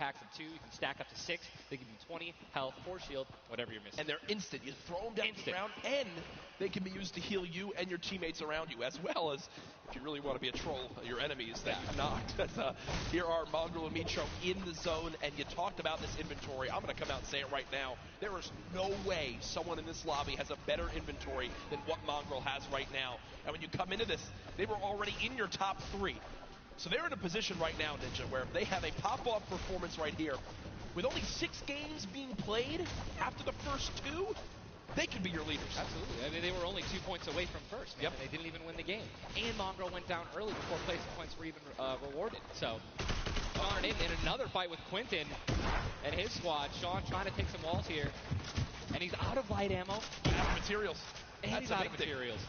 packs of 2. You can stack up to 6. They give you 20 health, 4 shield, whatever you're missing. And they're instant. You throw them down the ground, and they can be used to heal you and your teammates around you, as well as, if you really want to be a troll, your enemies that you knocked. Here are Mongrel and Mitro in the zone, and you talked about this inventory. I'm going to come out and say it right now. There is no way someone in this lobby has a better inventory than what Mongrel has right now. And when you come into this, they were already in your top 3. So they're in a position right now, Ninja, where if they have a pop-off performance right here, with only 6 games being played after the first 2, they could be your leaders. Absolutely. I mean, they were only 2 points away from first. Yep. And they didn't even win the game. And Mongrel went down early before placing points were even rewarded. So, Sean and Aiden in another fight with Quentin and his squad. Sean trying to take some walls here. And he's out of light ammo. Out of materials. And he's out of materials.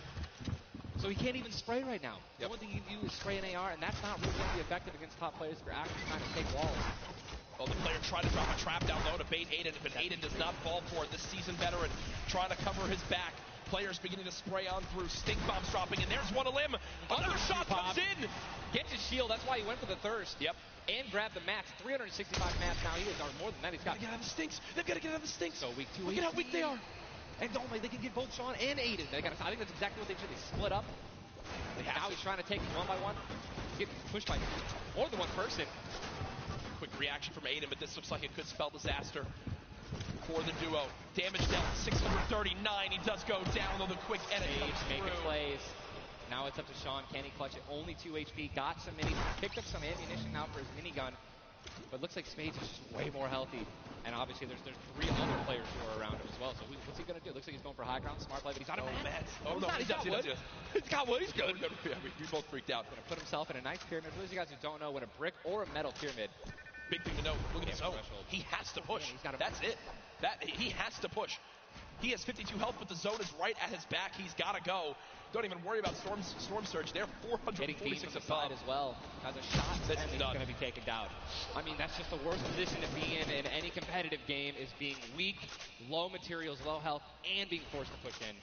So he can't even spray right now. The only thing you can do is spray an AR, and that's not really going to be effective against top players if you're actually trying to take walls. Well, the player tried to drop a trap down low to bait Aiden, but Aiden does not fall for it. This seasoned veteran trying to cover his back. Players beginning to spray on through. Stink bombs dropping, and there's one a limb. Another shot comes in. Gets his shield. That's why he went for the thirst. Yep. And grabbed the mats. 365 mats now he is, or more than that. He's got. Get out of the stinks. They've got to get out of the stinks. So weak 2. Look at how weak they are. And they can get both Sean and Aiden. I think that's exactly what they should. They split up. Now he's trying to take them one by one. He's getting pushed by more than one person. Quick reaction from Aiden, but this looks like it could spell disaster for the duo. Damage dealt 639. He does go down, though the quick edit comes making through. Plays. Now it's up to Sean. Can he clutch it? Only 2 HP. Got some minis. Picked up some ammunition now for his minigun. But looks like Spades is just way more healthy. And obviously there's 3 other players who are around him as well. So what's he going to do? Looks like he's going for high ground, smart play, but he's out of mats. Oh, no, he's got wood. He's got wood. He's good. Yeah, we both freaked out. Going to put himself in a nice pyramid. For those of you guys who don't know, when a brick or a metal pyramid. Big thing to note. Look at his zone. He has to push. That's it. He has to push. He has 52 health, but the zone is right at his back. He's got to go. Don't even worry about Storm Surge. They're 446 above as well. Has a shot, and he's going to be taken down. I mean, that's just the worst position to be in any competitive game, is being weak, low materials, low health, and being forced to push in.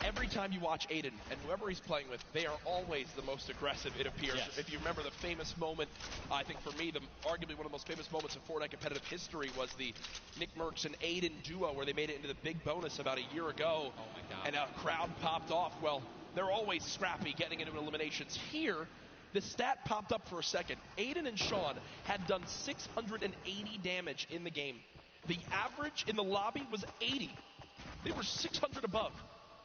Every time you watch Aiden and whoever he's playing with, they are always the most aggressive, it appears. Yes. If you remember the famous moment, I think for me, arguably one of the most famous moments in Fortnite competitive history was the Nick Merckx and Aiden duo, where they made it into the big bonus about a year ago. Oh my God. And a crowd popped off. Well, they're always scrappy getting into eliminations. Here, the stat popped up for a second. Aiden and Sean had done 680 damage in the game. The average in the lobby was 80. They were 600 above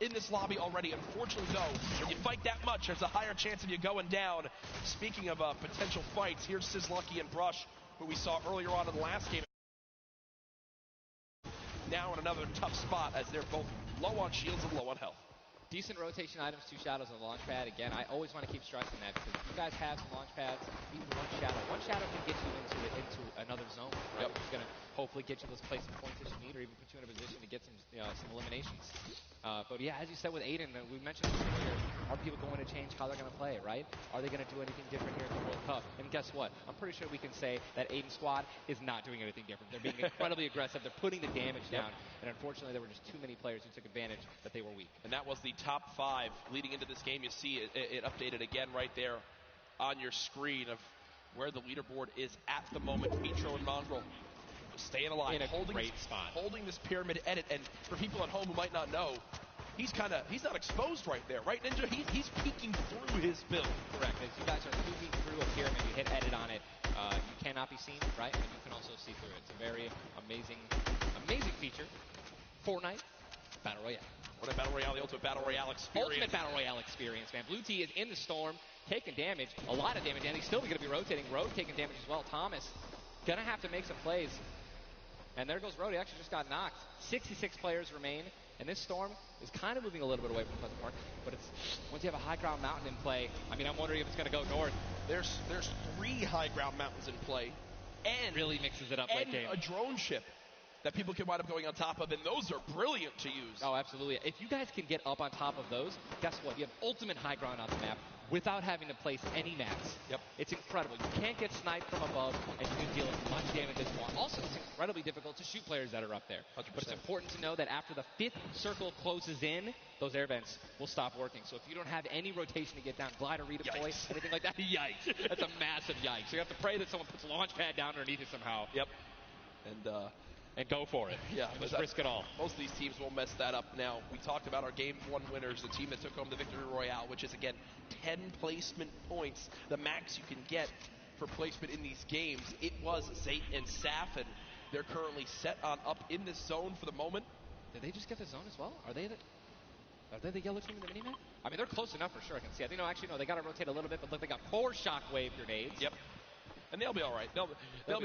in this lobby already. Unfortunately, though, when you fight that much, there's a higher chance of you going down. Speaking of potential fights, here's Sizzlucky and Brush, who we saw earlier on in the last game. Now in another tough spot, as they're both low on shields and low on health. Decent rotation items, 2 shadows on the launch pad. Again, I always want to keep stressing that, because if you guys have some launch pads, even one shadow can get you into another zone, right? It's going to hopefully get you those placement points that you need, or even put you in a position to get some eliminations. But yeah, as you said with Aiden, we mentioned this earlier, are people going to change how they're going to play, right? Are they going to do anything different here at the World Cup? And guess what? I'm pretty sure we can say that Aiden's squad is not doing anything different. They're being incredibly aggressive. They're putting the damage down. And unfortunately, there were just too many players who took advantage that they were weak. And that was the top 5 leading into this game. You see it updated again right there on your screen of where the leaderboard is at the moment. Mitro and Mongrel staying alive, in a great spot, holding this pyramid edit. And for people at home who might not know, he's not exposed right there, right, Ninja? He's peeking through his build. Correct. As you guys are peeking through a pyramid, you hit edit on it, you cannot be seen, right? And you can also see through it. It's a very amazing feature. Fortnite Battle Royale. What a Battle Royale, the Ultimate Battle Royale experience. Ultimate Battle Royale experience, man. Blue T is in the storm, taking damage, a lot of damage, and he's still going to be rotating. Road taking damage as well. Thomas going to have to make some plays. And there goes Road. He actually just got knocked. 66 players remain, and this storm is kind of moving a little bit away from Pleasant Park. But it's once you have a high ground mountain in play, I mean, I'm wondering if it's going to go north. There's 3 high ground mountains in play, and really mixes it up late game. A drone ship that people can wind up going on top of, and those are brilliant to use. Oh, absolutely. If you guys can get up on top of those, guess what? You have ultimate high ground on the map without having to place any mats. Yep. It's incredible. You can't get sniped from above, and you can deal as much damage as It's also incredibly difficult to shoot players that are up there. 100%. But it's important to know that after the 5th circle closes in, those air vents will stop working. So if you don't have any rotation to get down, glide or redeploy, anything like that, yikes. That's a massive yikes. So you have to pray that someone puts a launch pad down underneath it somehow. Yep. And go for it. Yeah. Just risk it all. Most of these teams will mess that up. Now, we talked about our Game 1 winners, the team that took home the Victory Royale, which is, again, 10 placement points, the max you can get for placement in these games. It was Zayt and Saf, and they're currently set on up in this zone for the moment. Did they just get the zone as well? Are they the yellow team in the minimap? I mean, they're close enough for sure. I can see. I think, no, they got to rotate a little bit, but look, they got 4 shockwave grenades. Yep. And they'll be all right. They'll be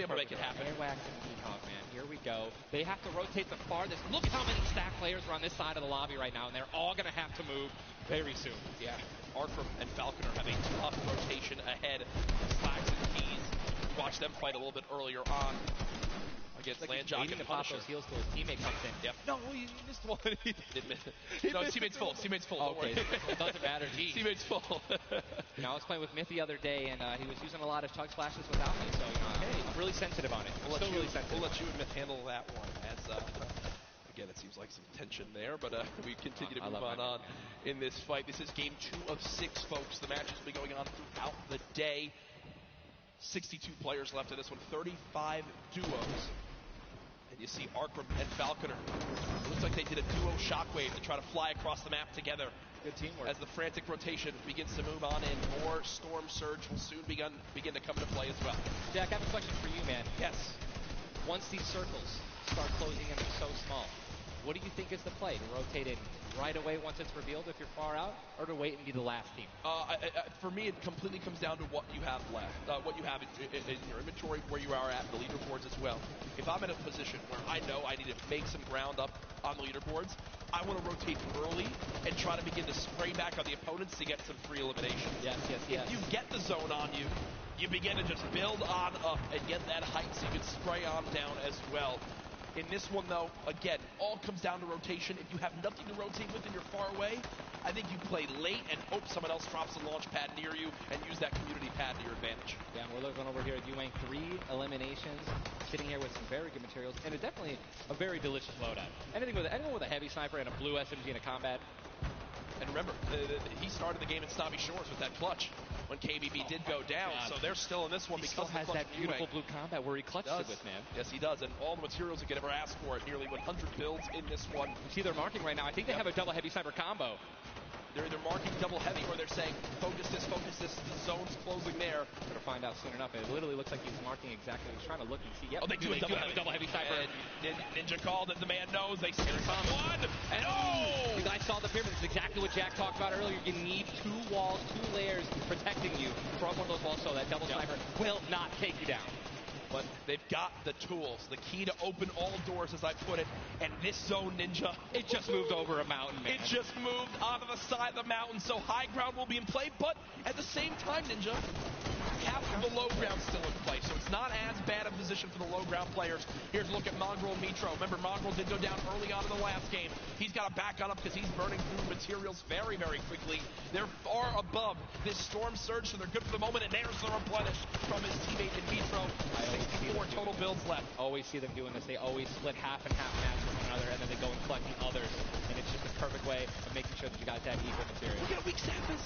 able to make it happen. Airwax and Peacock, man. Here we go. They have to rotate the farthest. Look how many stack players are on this side of the lobby right now, and they're all going to have to move very soon. Yeah. Arkram and Falconer have a tough rotation ahead. Slacks and Keys. Watch them fight a little bit earlier on against Landjock and to pop Punisher. those heels till his teammate comes in. Yep. No, he missed one. No, teammate's full. Teammate's full. Don't worry. It doesn't matter. Geez. Teammate's full. I was playing with Myth the other day, and he was using a lot of chug splashes without me, so I'm really sensitive on it. We'll let you and Myth handle that one. As again, it seems like some tension there, but we continue to move on in this fight. This is game 2 of 6, folks. The matches will be going on throughout the day. 62 players left in this one, 35 duos. And you see Arkram and Falconer. It looks like they did a duo shockwave to try to fly across the map together. Good teamwork. As the frantic rotation begins to move on in, more Storm Surge will soon begin to come into play as well. Jack, I have a question for you, man. Yes. Once these circles start closing in, they're so small, what do you think is the play? To rotate in right away once it's revealed if you're far out, or to wait and be the last team? For me, it completely comes down to what you have left, what you have in your inventory, where you are at, the leaderboards as well. If I'm in a position where I know I need to make some ground up on the leaderboards, I want to rotate early and try to begin to spray back on the opponents to get some free eliminations. Yes. If you get the zone on you, you begin to just build on up and get that height so you can spray on down as well. In this one, though, again, all comes down to rotation. If you have nothing to rotate with and you're far away, I think you play late and hope someone else drops a launch pad near you and use that community pad to your advantage. Yeah, we're looking over here at Ewing, 3 eliminations, sitting here with some very good materials, and definitely a very delicious loadout. Anyone with a heavy sniper and a blue SMG in a combat. And remember, he started the game at Snobby Shores with that clutch when KBB did go down, so they're still in this one because he still has that beautiful blue combat where he clutched it with, man. Yes, he does, and all the materials he could ever ask for it. Nearly 100 builds in this one. You see they're marking right now. I think they have a double heavy sniper combo. They're either marking double heavy or they're saying, focus this, the zone's closing there. We're going to find out soon enough. It literally looks like he's marking exactly. He's trying to look and see. Yep, they do have a double heavy sniper. And Ninja called it. The man knows. They see one. And you guys saw the pyramid. This is exactly what Jack talked about earlier. You need 2 walls, 2 layers protecting you from one of those walls so that double sniper will not take you down. But they've got the tools, the key to open all doors, as I put it. And this zone, Ninja, it just moved over a mountain, man. It just moved onto the side of the mountain, so high ground will be in play. But at the same time, Ninja, half of the low ground still in play, so it's not as bad a position for the low ground players. Here's a look at Mongrel and Mitro. Remember, Mongrel did go down early on in the last game. He's got to back on up because he's burning through materials very, very quickly. They're far above this Storm Surge, so they're good for the moment, and there's the replenish from his teammate in Mitro. 64 total builds left. Always see them doing this. They always split half and half match with one another, and then they go and collect the others, and it's just a perfect way of making sure that you guys have equal material. Look at how weak Saf is.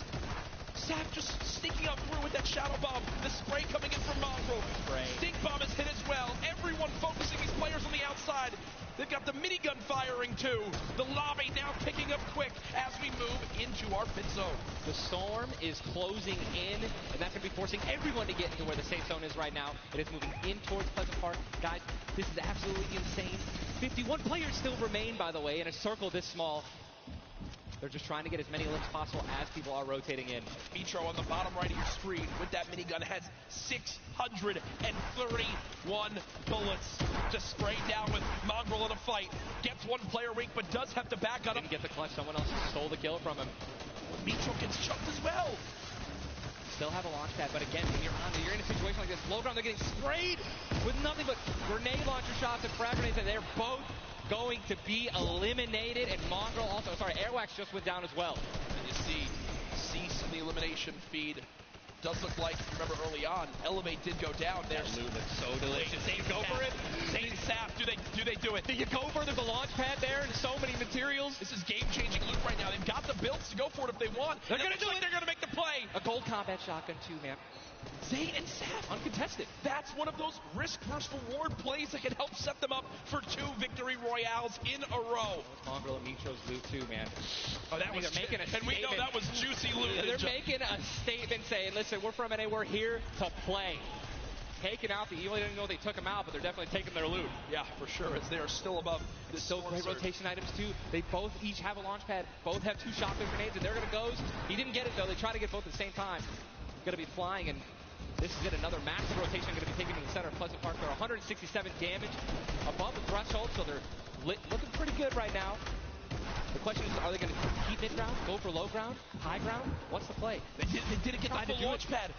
Saf just sneaking up through with that shadow bomb. The spray coming in from Mongrel. Stink bomb is hit as well. Everyone focusing these players on the outside. They've got the minigun firing too. The lobby now picking up quick as we move into our pit zone. The storm is closing in, and that's going to be forcing everyone to get into where the safe zone is right now. It is moving in towards Pleasant Park. Guys, this is absolutely insane. 51 players still remain, by the way, in a circle this small. They're just trying to get as many licks possible as people are rotating in. Mitro on the bottom right of your screen with that minigun has 631 bullets to spray down with Mongrel in a fight. Gets one player weak, but does have to back on him. Didn't get the clutch. Someone else stole the kill from him. Mitro gets choked as well. Still have a launch pad, but again, when you're in a situation like this, low ground, they're getting sprayed with nothing but grenade launcher shots and frag grenades, and they're both going to be eliminated, and Mongrel also, Airwax just went down as well. And you see Cease in the elimination feed. Does look like, if you remember early on, Elevate did go down there. That loot looks so delicious. They go for it. you go for? There's a launch pad there and so many materials. This is game-changing loot right now. They've got the builds to go for it if they want. They're going to do it. They're going to make the play. A gold combat shotgun too, man. Zane and Saf, uncontested. That's one of those risk versus reward plays that can help set them up for 2 victory royales in a row. Mongrel and Mitro's loot too, man. Oh, that was making a and we know that was juicy loot. They're making a statement saying, listen, we're from NA, we're here to play. Taking out the Evil, I didn't know they took them out, but they're definitely taking their loot. Yeah, for sure, as they are still above this. Still great rotation items too. They both each have a launch pad, both have 2 shotgun grenades, and they're gonna go. He didn't get it though, they try to get both at the same time. Gonna be flying, and this is it, another massive rotation gonna be taken to the center of Pleasant Park. They're 167 damage above the threshold, so they're looking pretty good right now. The question is, are they going to keep mid-ground, go for low ground, high ground? What's the play? They didn't get the full launch pad.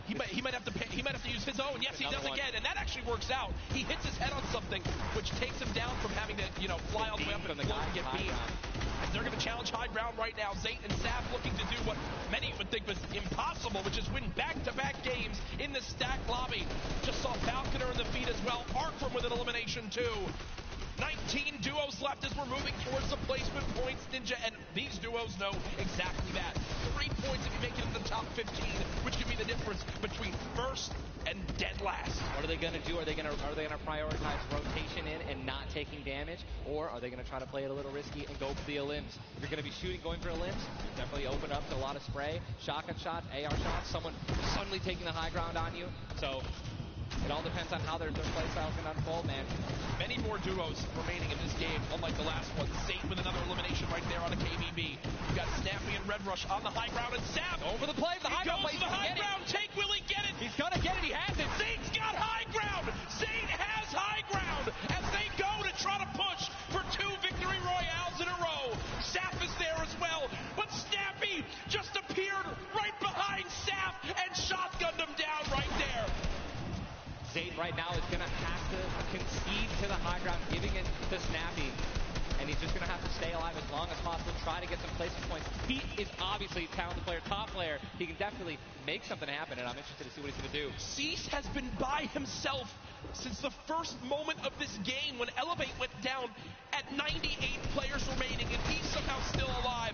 He might have to use his own. Yes, he does again, and that actually works out. He hits his head on something, which takes him down from having to, fly all the way up and float and get beat. And they're going to challenge high ground right now. Zayt and Saf looking to do what many would think was impossible, which is win back-to-back games in the stacked lobby. Just saw Falconer in the feed as well. Arkram with an elimination too. 19 duos left as we're moving towards the placement points, Ninja, and these duos know exactly that. 3 points if you make it into the top 15, which could be the difference between first and dead last. What are they going to do? Are they going to prioritize rotation in and not taking damage, or are they going to try to play it a little risky and go for the limbs? If you're going to be shooting, going for a limbs, definitely open up to a lot of spray, shotgun shots, AR shots, someone suddenly taking the high ground on you. So it all depends on how their play style can unfold, man. Many more duos remaining in this game, unlike the last one. Zayt with another elimination right there on a KBB. You got Snappy and Red Rush on the high ground, and Saf over the play. The high ground. He goes to the high ground. Take, will he get it? He's gonna get it. He has it. Zayt's got high ground. Zayt has high ground as they go to try to push for 2 victory royales in a row. Saf is there as well, but Snappy just appeared right behind Saf and shotgunned him down right there. Zayt right now is going to have to concede to the high ground, giving it to Snappy. And he's just going to have to stay alive as long as possible, try to get some placement points. He is obviously a talented player, top player. He can definitely make something happen, and I'm interested to see what he's going to do. Cease has been by himself since the first moment of this game when Elevate went down at 98 players remaining, and he's somehow still alive.